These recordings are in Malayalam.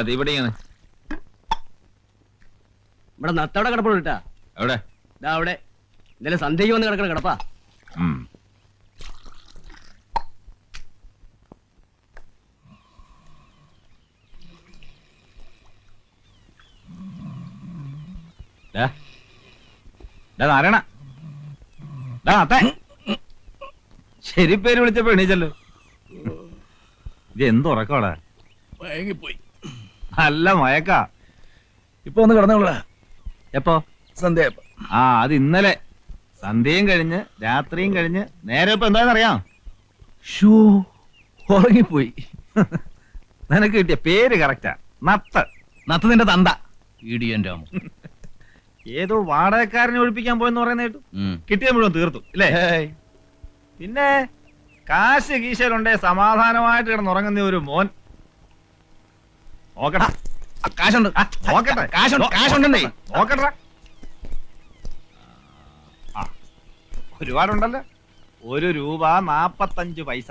അത് ഇവിടെയാണ്. ഇവിടെ നത്തവിടെ കിടപ്പുള്ളൂ കേട്ടാ. എവിടെ? ഇതാ അവിടെ ഇന്നലെ സന്ധ്യയ്ക്ക് വന്ന് കിടക്കണ കിടപ്പാ. നാരായണ, ശരി പേര് വിളിച്ചപ്പോ എണീച്ചല്ലോ. ഇത് എന്തുറക്കോടാ? മയങ്ങിപ്പോയി. നല്ല മയക്കാ. ഇപ്പൊ ഒന്ന് കിടന്നോളാ. എപ്പോ? സന്ധ്യ. ആ, അത് ഇന്നലെ സന്ധ്യയും കഴിഞ്ഞ് രാത്രിയും കഴിഞ്ഞ് നേരെ ഇപ്പൊ എന്താണെന്നറിയാം? ഷൂ ഉറങ്ങിപ്പോയി. നിനക്ക് കിട്ടിയ പേര് കറക്റ്റാ, നത്ത്. നത്ത് നിന്റെ തന്ത ഇടിയൻ രാമു. ഏതോ വാടകക്കാരനെ ഒഴിപ്പിക്കാൻ പോയെന്ന് പറയുന്ന കേട്ടു. കിട്ടിയ മുഴുവൻ തീർത്തു അല്ലേ? പിന്നെ കാശ് കീശയിലുണ്ടേ സമാധാനമായിട്ട് കിടന്നുറങ്ങുന്ന ഒരു മോൻ. നോക്കട്ടെ, കാശുണ്ട്. നോക്കട്ടെ, കാശുണ്ടേ. നോക്കട്ടെ. ഒരുപാടുണ്ടല്ലോ. 1 രൂപ 45 പൈസ.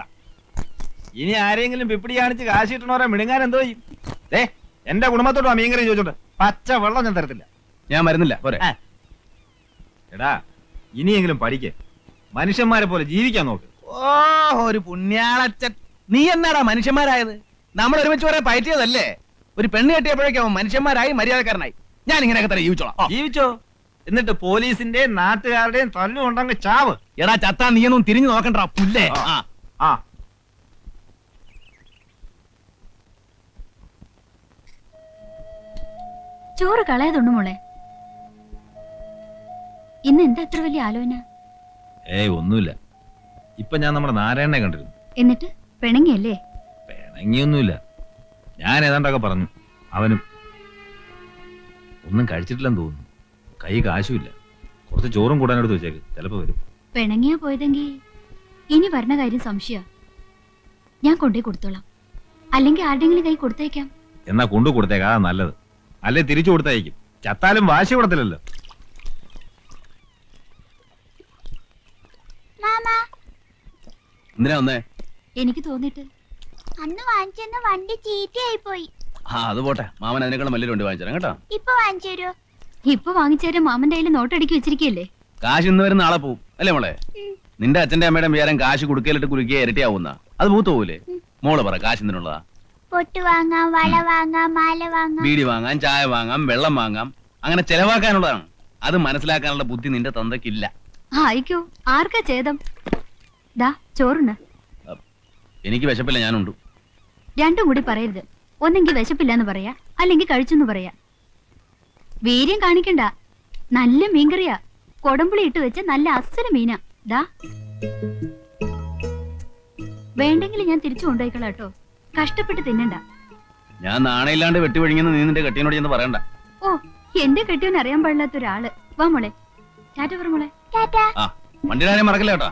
ഇനി ആരെങ്കിലും പിപ്പിടി കാണിച്ച് കാശ് കിട്ടണവരെ മിണുങ്ങാൻ എന്തോ ചെയ്യും? എന്റെ കുടുംബത്തോട് ആ മീൻകറി ചോദിച്ചോണ്ട് പച്ച വെള്ളം ഞാൻ തരത്തില്ല. ഞാൻ വരുന്നില്ല. പോരെ. എടാ, ഇനിയെങ്കിലും പഠിക്കേ, മനുഷ്യന്മാരെ പോലെ ജീവിക്കാൻ നോക്ക്. ഓ, ഒരു പുണ്യാളച്ചൻ. നീ എന്നാടാ മനുഷ്യന്മാരായത്? നമ്മൾ ഒരുമിച്ച് കുറെ പയറ്റിയതല്ലേ? ഒരു പെണ്ണ് കെട്ടിയപ്പോഴേക്കും മനുഷ്യന്മാരായി മര്യാദക്കാരനായി. ഞാൻ ഇങ്ങനെയൊക്കെ തന്നെ ജീവിച്ചോളാം. ജീവിച്ചോ? എന്നിട്ട് പോലീസിന്റെയും നാട്ടുകാരുടെയും തല്ലുകൊണ്ടങ്ങ് ചാവ്. എടാ ചത്താ നീയൊന്നും തിരിഞ്ഞു നോക്കണ്ടാ പുല്ലേ. ആ, ചോറ് കളയതുണ്ട് മോളെ. ഇന്ന് എന്താ അത്ര വലിയ ആലോചന? ഏയ് ഒന്നുമില്ല. ഇപ്പൊ ഞാൻ നമ്മുടെ നാരായണനെ കണ്ടിരുന്നു. എന്നിട്ട് പിണങ്ങിയല്ലേ? പിണങ്ങിയൊന്നുമില്ല. ഞാൻ ഏതാണ്ടൊക്കെ പറഞ്ഞു. അവനും ഒന്നും കഴിച്ചിട്ടില്ലെന്ന് തോന്നുന്നു. കൈ കാശുമില്ല. കുറച്ച് ചോറും കൂടാനെടുത്ത് വെച്ചേക്ക്, ചിലപ്പോ വരും. പിണങ്ങിയാ പോയതെങ്കിൽ ഇനി വരണ കാര്യം സംശയ. ഞാൻ കൊണ്ടേ കൊടുത്തോളാം. അല്ലെങ്കിൽ ആരുടെങ്കിലും കൈ കൊടുത്തേക്കാം. എന്നാ കൊണ്ടു കൊടുത്തേക്കാ, അതാ നല്ലത്. അല്ലെ തിരിച്ചു കൊടുത്തയക്കും. ചത്താലും വാശി കൊടുത്തില്ലല്ലോ. എന്തിനാ വന്നേ? എനിക്ക് തോന്നിട്ട് അന്ന് വാങ്ങിച്ചെന്ന വണ്ടി ചീത്തയായി പോയി. അത് പോട്ടെ, മാമൻ അതിനേക്കാളും വലിയൊരു വണ്ടി വാങ്ങിച്ചു കേട്ടോ. ഇപ്പൊ വാങ്ങിച്ചു തരുമോ? ഇപ്പൊ വാങ്ങിച്ചേരാൻ മാമന്റെ കയ്യിൽ നോട്ടടിക്കി വെച്ചിരിക്കല്ലേ? കാശ് ഇന്ന് വരും നാളെ പോവും അല്ലേ മോളെ? നിന്റെ അച്ഛന്റെ അമ്മയുടെ വിചാരം കാശ് കുടുക്കയിലിട്ട് കുലുക്കിയ ഇരട്ടിയാവുന്ന അത് പൂത്തു പോവില്ലേ? മോള് പറ, കാശ് എന്തിനുള്ളതാ? പൊട്ട് വാങ്ങാം, വള വാങ്ങാം, മാല വാങ്ങാം, ബീഡി വാങ്ങാം, ചായ വാങ്ങാം, വെള്ളം വാങ്ങാം. അങ്ങനെ ചെലവാക്കാനുള്ളതാണ്. അത് മനസ്സിലാക്കാനുള്ള ബുദ്ധി നിന്റെ തന്തയ്ക്കില്ല. ആയിക്കോ, ആർക്കാ ഛേദം? ദാ ചോറുണ്ട്. എനിക്ക് വിശപ്പില്ല, ഞാനുണ്ട്. രണ്ടും കൂടി പറയരുത്. ഒന്നെങ്കിൽ വിശപ്പില്ലെന്ന് പറയാ, അല്ലെങ്കിൽ കഴിച്ചെന്ന് പറയാ. വീര്യം കാണിക്കണ്ട. നല്ല മീൻകറിയാ. കൊടമ്പുളി ഇട്ട് വെച്ച നല്ല അസല മീനാ. ദാ വേണ്ടെങ്കിൽ ഞാൻ തിരിച്ചു കൊണ്ടുപോയിക്കളാ കേട്ടോ. കഷ്ടപ്പെട്ട് തിന്നണ്ട. ഞാൻ നാണയില്ലാണ്ട് വെട്ടിവഴിങ്ങുന്ന നീ നിന്റെ കെട്ടിയോട് ചെന്ന് പറയണ്ട. ഓ, എന്റെ കെട്ടിയോന്ന് അറിയാൻ പാടില്ലാത്ത ഒരാള്. വാ മോളെ, ടാറ്റ പറ മോളെ. ആ, വണ്ടിയുടെ കാര്യം മറക്കില്ല കേട്ടാ.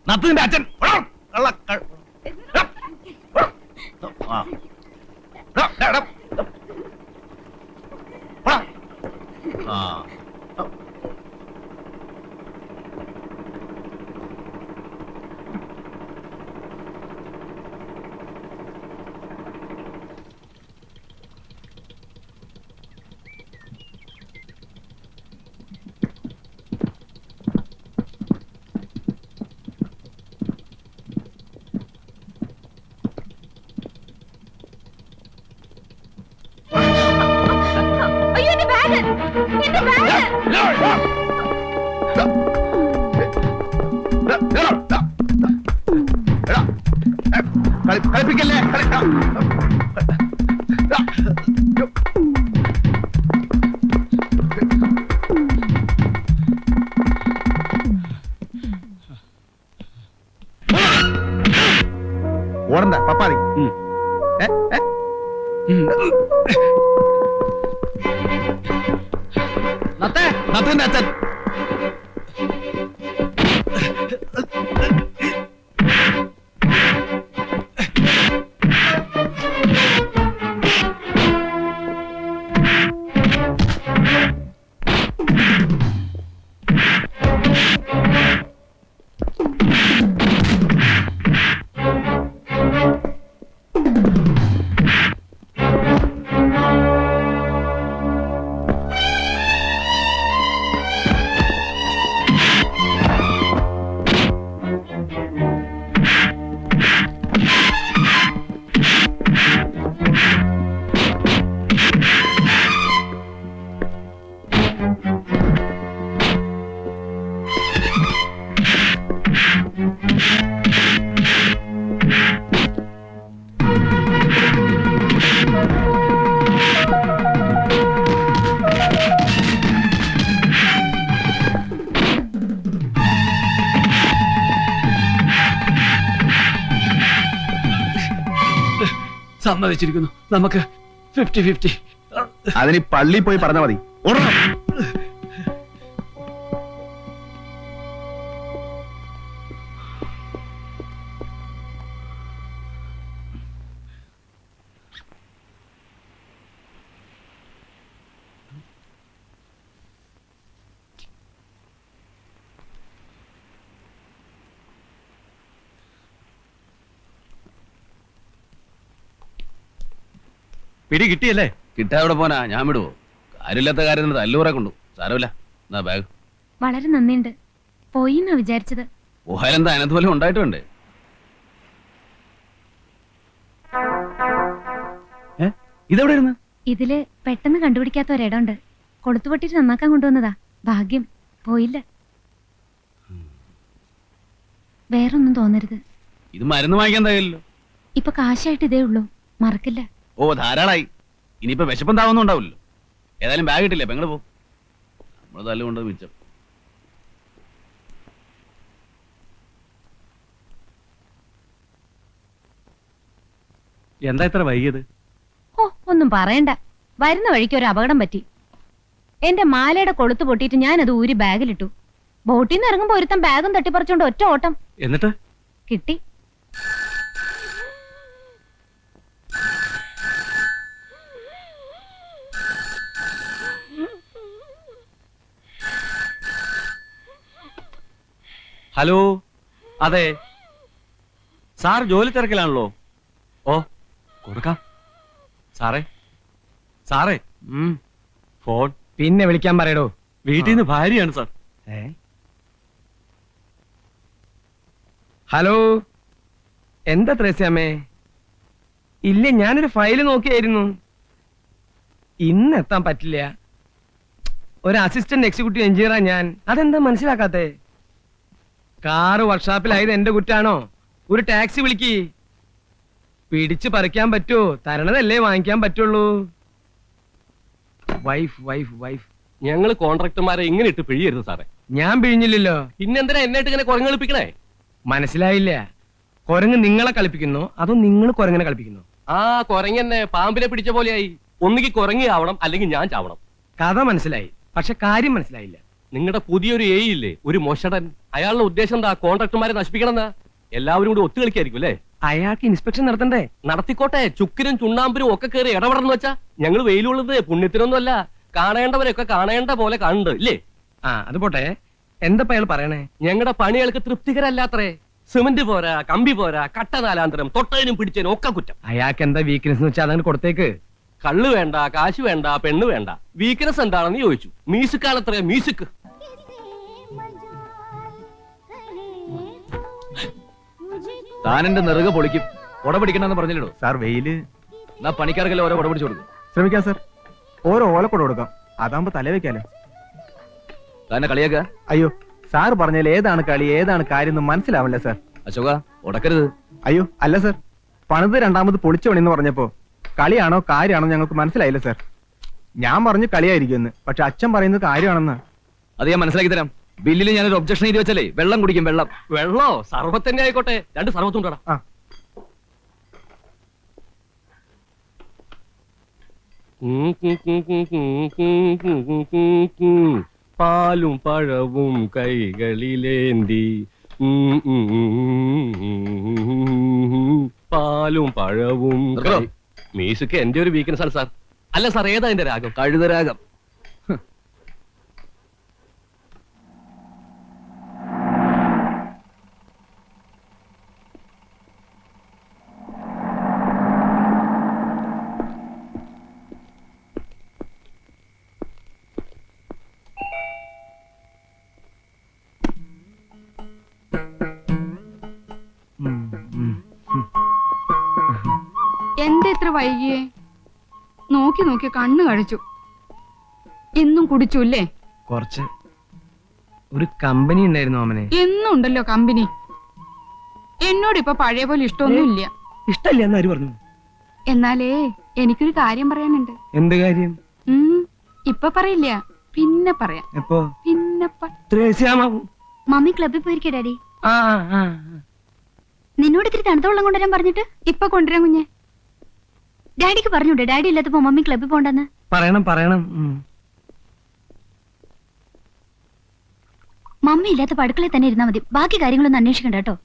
നത്തിന്റെ അച്ഛൻ കളിപ്പിക്കല്ലേ. ഓടണ്ട പപ്പാതി. നത്തന്റെ അച്ഛൻ സമ്മതിച്ചിരിക്കുന്നു. നമുക്ക് 50-50. അതിന് പള്ളി പോയി പറഞ്ഞാൽ മതി. ഓടണം. പിടി കിട്ടിയല്ലേ? കിട്ടാവിടെ പോനാ, ഞാൻ വിടുവോ? കാര്യമില്ലാത്ത കാര്യം തല്ലൂറെ കൊണ്ടു. സാരമില്ല, എന്നാ ബാഗ്. വളരെ നന്ദിയുണ്ട്. പോയി എന്നാ വിചാരിച്ചത്. ഊഹാലെന്താ അതിനകത്ത് പോലെ ഉണ്ടായിട്ടുണ്ട്. ഇതെവിടെ ഇരുന്ന്? ഇതില് പെട്ടെന്ന് കണ്ടുപിടിക്കാത്ത ഒരിടമുണ്ട്. കൊളുത്തുപൊട്ടിട്ട് നന്നാക്കാൻ കൊണ്ടുവന്നതാ. ഭാഗ്യം പോയില്ല. വേറൊന്നും തോന്നരുത്. ഇത് മരുന്ന് വാങ്ങിക്കാൻ തയ്യല്ലോ. ഇപ്പൊ കാശായിട്ട് ഇതേ ഉള്ളൂ, മറക്കില്ല. ഓ ധാരാളായി. ഇനിയിപ്പോ വിശപ്പം താവൊന്നും ഉണ്ടാവില്ലല്ലോ. ഏതായാലും ബാഗ് കിട്ടില്ലേ, പെങ്ങള് പോ. നമ്മള് തല്ലുകൊണ്ട് മിച്ചം. എന്താ ഇത്ര വൈകിയത്? ഓ ഒന്നും പറയണ്ട. വരുന്ന വഴിക്ക് ഒരു അപകടം പറ്റി. എന്റെ മാലയുടെ കൊളുത്ത് പൊട്ടിയിട്ട് ഞാനത് ഊരി ബാഗിലിട്ടു. ബോട്ടിൽ നിന്ന് ഇറങ്ങുമ്പോ ഒരുത്തൻ ബാഗും തട്ടിപ്പറിച്ചോണ്ട് ഒറ്റ ഓട്ടം. എന്നിട്ട് കിട്ടി. ഹലോ, അതെ സാർ ജോലി തിരക്കിലാണല്ലോ. ഓ കൊടുക്കാം. സാറേ സാറേ ഫോൺ പിന്നെ വിളിക്കാൻ പറയടോ. വീട്ടിൽ നിന്ന് ഭാര്യയാണ് സാർ. ഹലോ, എന്താ ത്രേസ്യാമ്മേ? ഇല്ല, ഞാനൊരു ഫയല് നോക്കിയായിരുന്നു. ഇന്ന് എത്താൻ പറ്റില്ല. ഒരു അസിസ്റ്റന്റ് എക്സിക്യൂട്ടീവ് എഞ്ചിനീയറാ ഞാൻ. അതെന്താ മനസ്സിലാക്കാത്തെ? കാറ് വർക്ക്ഷോപ്പിലായത് എന്റെ കുറ്റാണോ? ഒരു ടാക്സി വിളിക്ക്. പിടിച്ച് പറിക്കാൻ പറ്റുമോ? തരണതല്ലേ വാങ്ങിക്കാൻ പറ്റുള്ളൂ. Wife wife wife. ഞങ്ങള് കോൺട്രാക്ടർമാരെ ഇങ്ങനെ ഇട്ട് പിഴിയരുത് സാറേ. ഞാൻ പിഴിഞ്ഞില്ലല്ലോ. പിന്നെന്തിനാ എന്നിട്ട് ഇങ്ങനെ കുരങ്ങളിപ്പിക്കണേ? മനസ്സിലായില്ല. കുരങ്ങ് നിങ്ങളെ കളിപ്പിക്കുന്നോ അതോ നിങ്ങൾ കുരങ്ങനെ കളിപ്പിക്കുന്നോ? ആ കുരങ്ങന്നെ പാമ്പിനെ പിടിച്ച പോലെയായി. ഒന്നുകിൽ കുരങ്ങി ആവണം, അല്ലെങ്കിൽ ഞാൻ ചാവണം. കഥ മനസ്സിലായി, പക്ഷെ കാര്യം മനസ്സിലായില്ല. നിങ്ങളുടെ പുതിയൊരു എ ഇല്ലേ, ഒരു മൊഷടൻ. അയാളുടെ ഉദ്ദേശം എന്താ? കോൺട്രാക്ടർമാരെ നശിപ്പിക്കണമെന്നാ. എല്ലാവരും കൂടി ഒത്തുകളിക്കായിരിക്കും അല്ലേ? അയാൾക്ക് ഇൻസ്പെക്ഷൻ നടത്തണ്ടേ? നടത്തിക്കോട്ടെ. ചുക്കിനും ചുണ്ണാമ്പിനും ഒക്കെ കയറി ഇടപെടണം വെച്ചാ. ഞങ്ങൾ വെയിലുള്ളത് പുണ്യത്തിനൊന്നുമല്ല. കാണേണ്ടവരൊക്കെ കാണേണ്ട പോലെ കണ്ട് ഇല്ലേ? ആ അത് പോട്ടെ. എന്താ അയാൾ പറയണേ? ഞങ്ങളുടെ പണികൾക്ക് തൃപ്തികരല്ലാത്രേ. സിമന്റ് പോരാ, കമ്പി പോരാ, കട്ട നാലാന്തരം, തൊട്ടതിനും പിടിച്ചതിനും ഒക്കെ കുറ്റം. അയാൾക്ക് എന്താ വീക്ക്നെസ് എന്ന് വെച്ചാൽ അതങ്ങനെ കൊടുത്തേക്ക്. കള്ള് വേണ്ട, കാശ് വേണ്ട, പെണ്ണ് വേണ്ട. വീക്ക്നെസ് എന്താണെന്ന് ചോദിച്ചു. മ്യൂസിക്കാണത്രേ, മ്യൂസിക്. താൻ എന്റെ നെറുക പൊളിക്കും. കൊട പിടിക്കണമെന്ന് പറഞ്ഞില്ലടോ. സാർ വെയില്. എന്നാ പണിക്കാർക്കെല്ലാം ഓരോ കൊട പിടിച്ചു കൊടുക്കും. ശ്രമിക്കാം സാർ. ഓരോ ഓലക്കൊട കൊടുക്കാം. അതാകുമ്പോ തല വെക്കാലോ. താനെ കളിയാക്ക. അയ്യോ സാർ പറഞ്ഞാൽ ഏതാണ് കളി ഏതാണ് കാര്യം എന്ന് മനസ്സിലാവില്ല സാർ. അശോക ഉടക്കരുത്. അയ്യോ അല്ല സാർ, പണിത് രണ്ടാമത് പൊളിച്ചു പണിന്ന് പറഞ്ഞപ്പോ കളിയാണോ കാര്യമാണോ ഞങ്ങൾക്ക് മനസ്സിലായില്ല സാർ. ഞാൻ പറഞ്ഞു കളിയായിരിക്കുമെന്ന്, പക്ഷെ അച്ഛൻ പറയുന്നത് കാര്യമാണെന്ന്. അത് ഞാൻ മനസ്സിലാക്കി തരാം. ബില്ലിൽ ഞാനൊരു ഒബ്ജക്ഷൻ എഴുതി വെച്ചാലേ വെള്ളം കുടിക്കും. വെള്ളം വെള്ളോ സർവത്തന്നെ ആയിക്കോട്ടെ. രണ്ട് സർവത്തുണ്ടോടാ. പാലും പഴവും കൈകളിലേന്തി പാലും പഴവും മ്യൂസിക് എന്റെ ഒരു വീക്ക്നെസ് ആണ് സാർ. അല്ല സാർ, ഏതാ എന്റെ രാഗം? കഴുതരാഗം. എന്താ ഇത്ര വൈകിയേ? നോക്കി നോക്കി കണ്ണു കഴിച്ചു. എന്നും കുടിച്ചു അല്ലേ? കുറച്ച്. ഒരു കമ്പനി ഉണ്ടായിരുന്നു ഓമനെ. എന്നും ഉണ്ടല്ലോ കമ്പനി. എന്നോട് ഇപ്പൊ പഴയ പോലെ ഇഷ്ടമൊന്നുമില്ല. ഇഷ്ടല്ല എന്നാര് പറഞ്ഞു? എന്നാലേ എനിക്കൊരു കാര്യം പറയാനുണ്ട്. എന്ത് കാര്യം? ഇപ്പൊ പറയില്ല, പിന്നെ പറയാം. എപ്പോ? പിന്നെ മമ്മി ക്ലബിൽ പോയിരിക്കേ ഡാഡി. ആ നിന്നോട് ഇത്തിരി തണുത്ത വെള്ളം കൊണ്ടുവരാൻ പറഞ്ഞിട്ട് ഇപ്പൊ കൊണ്ടുവരാൻ കുഞ്ഞെ. ഡാഡിക്ക് പറഞ്ഞൂടെ ഡാഡി ഇല്ലാത്തപ്പോ മമ്മി ക്ലബിൽ പോണ്ടെന്ന്? പറയണം. മമ്മി ഇല്ലാത്തപ്പോ അടുക്കളയിൽ തന്നെ ഇരുന്നാ മതി. ബാക്കി കാര്യങ്ങളൊന്നും അന്വേഷിക്കണ്ട കേട്ടോ.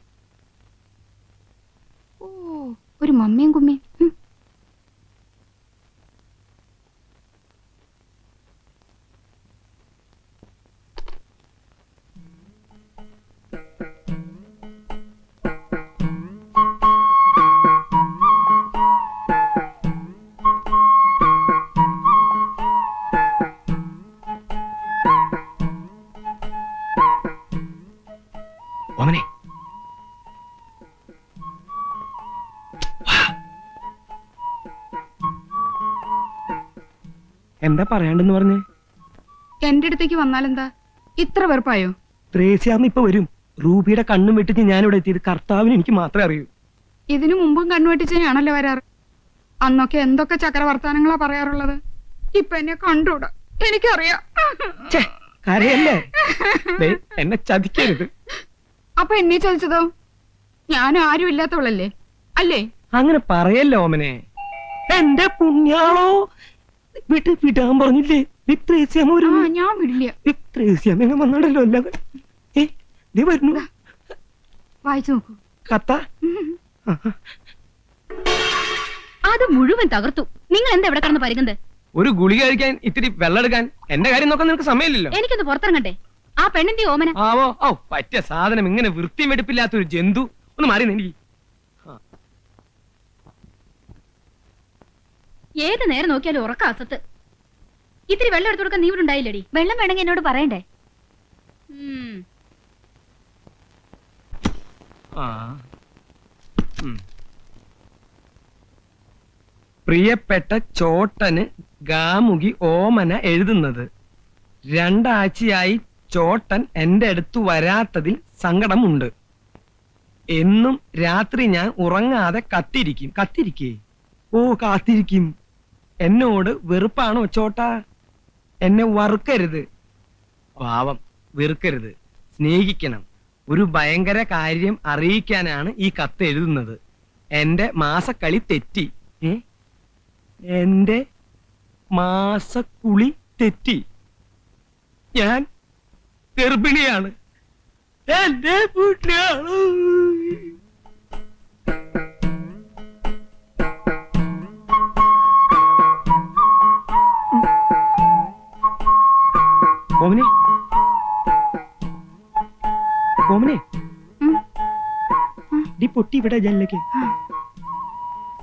ഓ, ഒരു മമ്മിയും കുമ്മിയും. ഓമനെ, എന്താ പറയാണ്ടെന്ന് പറഞ്ഞേ? എന്റെ അടുത്തേക്ക് വന്നാലെന്താ ഇത്ര വെറുപ്പായോ? ത്രേസ്യാമ്മ ഇപ്പൊ വരും. റൂബിയുടെ കണ്ണും വെട്ടിച്ച് ഞാനിവിടെ എത്തിയത് കർത്താവിന് എനിക്ക് മാത്രമേ അറിയൂ. ഇതിനു മുമ്പും കണ്ണുവെട്ടിച്ചാണല്ലോ വരാറ്. അന്നൊക്കെ എന്തൊക്കെ ചക്രവർത്താനങ്ങളാ പറയാറുള്ളത്. ഇപ്പൊ എന്നെ കണ്ടൂടാ, എനിക്കറിയാം. കരയല്ലേ? എന്നെ ചതിക്കരുത്. അപ്പൊ എന്നെ ചതിച്ചതോ? ഞാൻ ആരും ഇല്ലാത്തവളല്ലേ അല്ലേ? അങ്ങനെ പറയല്ലോ ഓമനെ. എന്റെ പുണ്യാളോ, വിടാൻ പറഞ്ഞില്ലേ? ഞാൻ വിടില്ല. ത്രേസ്യാമ്മ വന്നാടല്ലോ അല്ലാതെ. നീ വരുന്നു. വായിച്ചു നോക്കൂ. കത്ത അത് മുഴുവൻ തകർത്തു. നിങ്ങൾ എന്താ എവിടെ കിടന്ന് പരുങ്ങുന്നത്? ഒരു ഗുളിക കഴിക്കാൻ ഇത്തിരി വെള്ളം എടുക്കാൻ എന്റെ കാര്യം നോക്കാൻ നിനക്ക് സമയമില്ലല്ലോ. എനിക്കൊന്ന് പുറത്തിറങ്ങട്ടെ. ആ പെണ്ണിന്റെ ഓമന. ആവോ, പറ്റിയ സാധനം. ഇങ്ങനെ വൃത്തിയും വെടുപ്പില്ലാത്തൊരു ജന്തു. ഒന്ന് മാറി എനിക്ക്. ഏത് നേരം നോക്കിയാലും ഉറക്ക അസത്ത്. ഇത്തിരി വെള്ളം എടുത്തു കൊടുക്കാൻ നീ ഇവിടെ ഉണ്ടായില്ലടി. വെള്ളം വേണമെങ്കിൽ എന്നോട് പറയണ്ടേ? പ്രിയപ്പെട്ട ചോട്ടന് ഗാമുകി ഓമന എഴുതുന്നത്. 2 ആഴ്ചയായി ചോട്ടൻ എന്റെ അടുത്ത് വരാത്തതിൽ സങ്കടമുണ്ട്. എന്നും രാത്രി ഞാൻ ഉറങ്ങാതെ കാത്തിരിക്കും. എന്നോട് വെറുപ്പാണോ ചോട്ടാ? എന്നെ വറുക്കരുത്. പാവം, വെറുക്കരുത്, സ്നേഹിക്കണം. ഒരു ഭയങ്കര കാര്യം അറിയിക്കാനാണ് ഈ കത്ത് എഴുതുന്നത്. എന്റെ മാസക്കളി തെറ്റി. എന്റെ മാസക്കുളി തെറ്റി. ഞാൻ ഗർഭിണിയാണ്. എന്റെ പുണ്യാണ്. ഓമനെ, ഡി പൊട്ടി ഇവിടെ ജനലേക്ക്.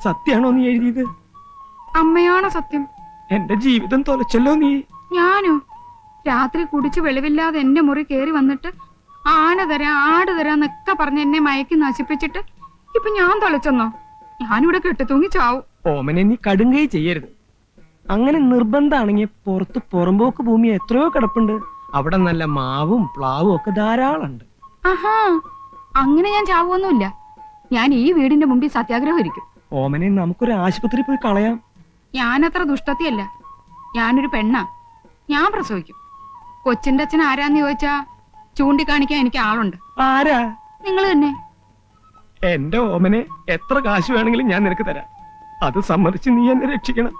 സത്യാണോ നീ എഴുതിയത്? അമ്മയാണോ സത്യം? എന്റെ ജീവിതം തൊലച്ചല്ലോ നീ. ഞാനോ? രാത്രി കുടിച്ച് വെളിവില്ലാതെ എന്റെ മുറി കേറി വന്നിട്ട് ആന തരാം ആട് തരാന്നൊക്കെ പറഞ്ഞ് എന്നെ മയക്കി നശിപ്പിച്ചിട്ട് ഇപ്പൊ ഞാൻ തൊലച്ചെന്നോ? ഞാനിവിടെ കെട്ടിത്തൂങ്ങി ചാവും. ഓമനെ, നീ കടുങ്കൈ ചെയ്യരുത്. അങ്ങനെ നിർബന്ധാണെങ്കിൽ പുറത്ത് പുറമ്പോക്ക് ഭൂമി എത്രയോ കിടപ്പുണ്ട്. അവിടെ നല്ല മാവും പ്ലാവും ഒക്കെ ധാരാളമുണ്ട്. ആഹാ, അങ്ങനെ ഞാൻ ചാവുമൊന്നുമില്ല. ഞാൻ ഈ വീടിന്റെ മുമ്പിൽ സത്യാഗ്രഹം ഇരിക്കും. ഓമനെ, നമുക്കൊരു ആശുപത്രി പോയി കളയാം. ഞാനത്ര ദുഷ്ടത്തിയല്ല. ഞാനൊരു പെണ്ണാ. ഞാൻ പ്രസവിക്കും. കൊച്ചിന്റെ അച്ഛൻ ആരാന്ന് ചോദിച്ചാ ചൂണ്ടിക്കാണിക്കാൻ എനിക്ക് ആളുണ്ട്. ആരാ? നിങ്ങൾ തന്നെ. എന്റെ ഓമനെ, എത്ര കാശ് വേണമെങ്കിലും ഞാൻ നിനക്ക് തരാം. അത് സമ്മതിച്ച് നീ എന്നെ രക്ഷിക്കണം.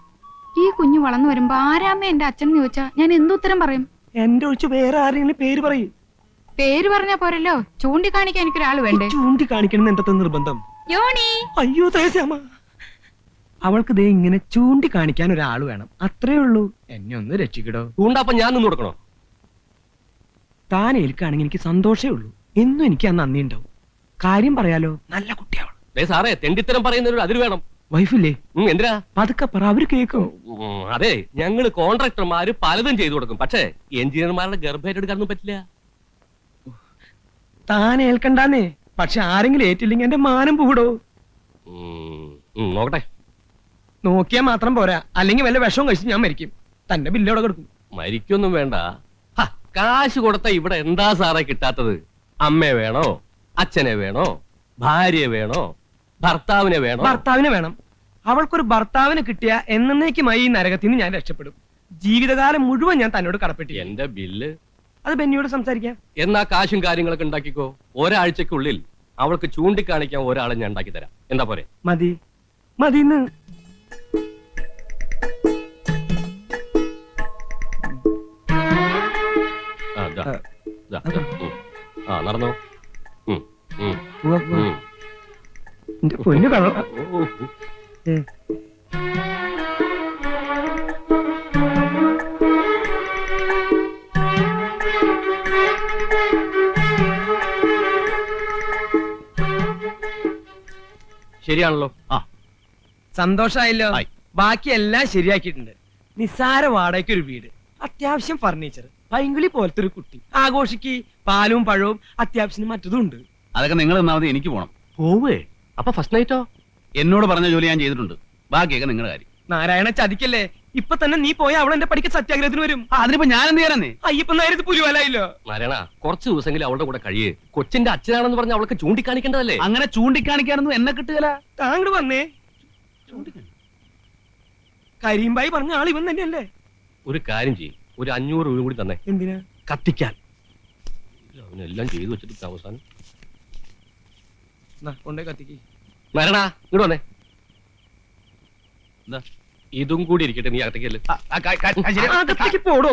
ഈ കുഞ്ഞു വളർന്നു വരുമ്പോ ആരാമ്മ എന്റെ അച്ഛൻ ചോദിച്ചാ ഞാൻ എന്തുത്തരം പറയും? എന്റെ ഒഴിച്ച് വേറെ ആരെങ്കിലും പേര് പറയും. പേര് പറഞ്ഞാ പോരല്ലോ, ചൂണ്ടിക്കാണിക്കാൻ എനിക്കൊരാള് വേണ്ടേ? ചൂണ്ടിക്കാണിക്കണം എന്താ നിർബന്ധം? യോണി, അയ്യോ തേശാമ, അവൾക്ക് ദേ ഇങ്ങനെ ചൂണ്ടിക്കാണിക്കാൻ ഒരാള് വേണം, അത്രേ ഉള്ളൂ. എന്നെ ഒന്ന് രക്ഷിക്കടോ. ചൂണ്ടപ്പം ഞാൻ നിന്ന് കൊടുക്കണോ? താൻ ഏൽക്കാണെങ്കിൽ എനിക്ക് സന്തോഷേ ഉള്ളൂ. എന്നും എനിക്ക് ആ നന്ദി ഉണ്ടാവും. കാര്യം പറയാലോ, നല്ല കുട്ടിയാവണം. സാറേ, തെണ്ടിത്തരം പറയുന്നൊരു അതിര് വേണം. വൈഫില്ലേ? എന്തിനാ? പതുക്കെ പറ, അവര് കേൾക്കും. അതെ, ഞങ്ങള് കോൺട്രാക്ടർമാര് പലതും ചെയ്തു കൊടുക്കും, പക്ഷേ എഞ്ചിനീയർമാരുടെ ഗർഭേറ്റെടുക്കാനൊന്നും പറ്റില്ല. താൻ ഏൽക്കണ്ടാന്നേ, പക്ഷെ ആരെങ്കിലും ഏറ്റില്ലെങ്കിൽ എന്റെ മാനം പൂടോ. നോക്കട്ടെ. നോക്കിയാൽ മാത്രം പോരാ, അല്ലെങ്കിൽ വല്ല വിഷവും കഴിച്ച് ഞാൻ മരിക്കും. തന്റെ ബില്ലോടെ കൊടുക്കും. മരിക്കൊന്നും വേണ്ട. കാശ് കൊടുത്ത ഇവിടെ എന്താ സാറേ കിട്ടാത്തത്? അമ്മയെ വേണോ, അച്ഛനെ വേണോ, ഭാര്യയെ വേണോ, ഭർത്താവിനെ വേണോ? ഭർത്താവിനെ വേണം. അവൾക്കൊരു ഭർത്താവിനെ കിട്ടിയ എന്നേക്കുമായി ഈ നരകത്തിൽ നിന്ന് ഞാൻ രക്ഷപ്പെടും. ജീവിതകാലം മുഴുവൻ ഞാൻ തന്നോട് കടപ്പെട്ടി. എന്റെ ബില്ല് അത് ബെന്നിയോട് സംസാരിക്കാം. എന്നാ കാശും കാര്യങ്ങളൊക്കെ ഉണ്ടാക്കിക്കോ. ഒരാഴ്ചക്കുള്ളിൽ അവൾക്ക് ചൂണ്ടിക്കാണിക്കാൻ ഒരാളെ ഞാൻ ഉണ്ടാക്കി തരാം. എന്താ പോരെ? മതി മതിന്ന്. നടന്നോ. എന്റെ പൊന്നു കള്ള. ശരിയാണല്ലോ. സന്തോഷായല്ലോ. ആയി. ബാക്കിയെല്ലാം ശരിയാക്കിയിട്ടുണ്ട്. നിസ്സാര വാടകയ്ക്ക് ഒരു വീട്, അത്യാവശ്യം ഫർണിച്ചർ, പൈങ്കുളി പോലത്തെ ഒരു കുട്ടി, ആഘോഷിക്ക് പാലും പഴവും, അത്യാവശ്യം മറ്റതും ഉണ്ട്. അതൊക്കെ നിങ്ങൾ ഒന്നാമത് എനിക്ക് പോണം. പോവേ? അപ്പൊ ഫസ്റ്റ് നൈറ്റോ? എന്നോട് പറഞ്ഞ ജോലി ഞാൻ ചെയ്തിട്ടുണ്ട്. ബാക്കിയൊക്കെ നിങ്ങളുടെ കാര്യം. നാരായണ ചതിക്കല്ലേ. ഇപ്പൊ തന്നെ നീ പോയ അവൾ എന്റെ പഠിക്ക സത്യാഗ്രഹത്തിന് വരും. അതിനിപ്പോ ഞാൻ എന്ത് ചെയ്യാനേ? അയ്യപ്പൻ നേരത്ത് പുലിവാലായില്ലോ. നാരായണ, കുറച്ച് ദിവസമെങ്കിലും അവളുടെ കൂടെ കഴിയേ. കൊച്ചിന്റെ അച്ഛനാണെന്ന് പറഞ്ഞ് അവൾക്ക് ചൂണ്ടിക്കാണിക്കേണ്ടതല്ലേ? അങ്ങനെ ചൂണ്ടിക്കാണിക്കാനൊന്നും എന്നെ കിട്ടുകല. താങ്കൾ വന്നേ. കരീംബായി പറഞ്ഞ ആൾ ഇവൻ തന്നെയല്ലേ? ഒരു കാര്യം ചെയ്യും, ഒരു 500 രൂപ കൂടി തന്നെ. എന്തിനാ? കത്തിക്കാൻ. അവനെല്ലാം ചെയ്തു വെച്ചിട്ട് അവസാനം കൊണ്ടേ കത്തിക്ക്. നാരായണ, ഇങ്ങോട്ട് വന്നേ. ഇതും കൂടി ഇരിക്കട്ടെ, നീ അകത്തേക്കല്ലേ. കത്തിക്ക് പോടോ.